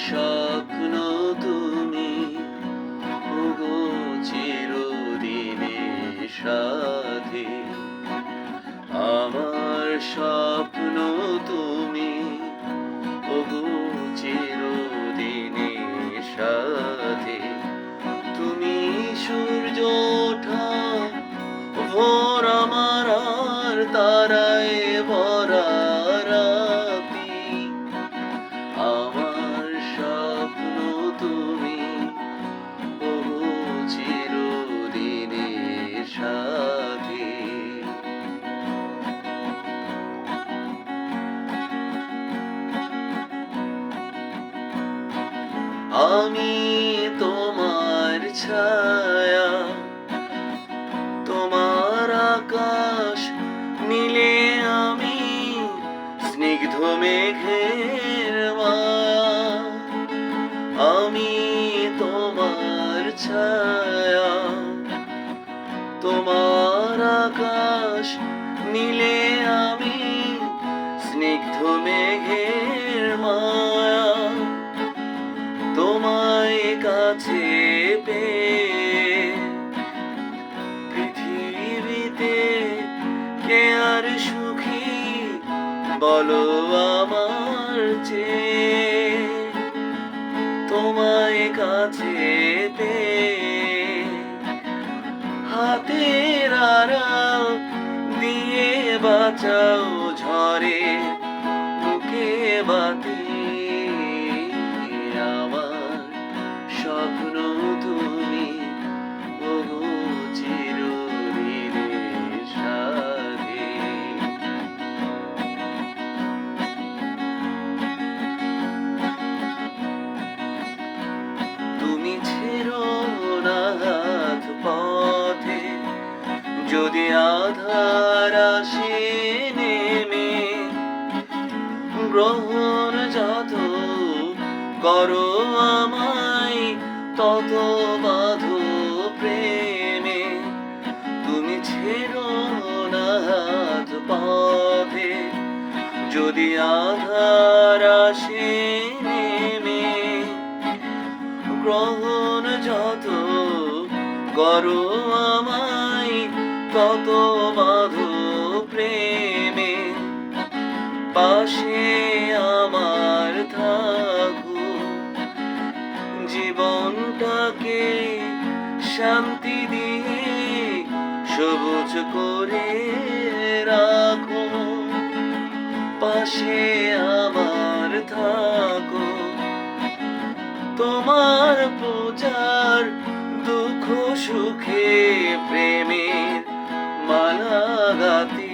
স্বপ্ন তুমি, ওগো চিরদিনের সাথী। আমার স্বপ্ন তুমি, ওগো চিরদিনের সাথী। তুমি সূর্য ওঠা ভোর আমার আর তারায় ভরা রাতি। আমার স্বপ্ন তুমি, ওগো চিরদিনের সাথী। আমি তোমার ছায়া, তোমার আকাশ নীলে আমি স্নিগ্ধ মেঘের মায়া। আমি তোমার ছায়া, তোমার আকাশ নীলে আমি স্নিগ্ধ মেঘের মায়া। তোমায় কাছে পেয়ে পৃথিবীতে কে আর সুখী বলো আমার চেয়ে। তোমায় কাছে পেয়ে হাতের আড়াল দিয়ে বাঁচাও ঝড়ে বুকে বাতি। আমার স্বপ্ন তুমি, ওগো চিরদিনের সাথী। তুমি ছেড়ো না হাত পথে, যদি আধার আসে নেমে। গ্রহণ যত করো আমায় তত বাঁধো প্রেমে। তুমি ছেড়ো না হাত পথে, যদি আধার আসে নেমে। গ্রহণ যত করো আমায় তত বাঁধো প্রেমে। পাশে আমার থাকো, জীবনটাকে শান্তি দিয়ে সবুজ করে রাখো। পাশে আমার থাকো, তোমার পূজার দুঃখ সুখে প্রেমের মালা গাঁথি।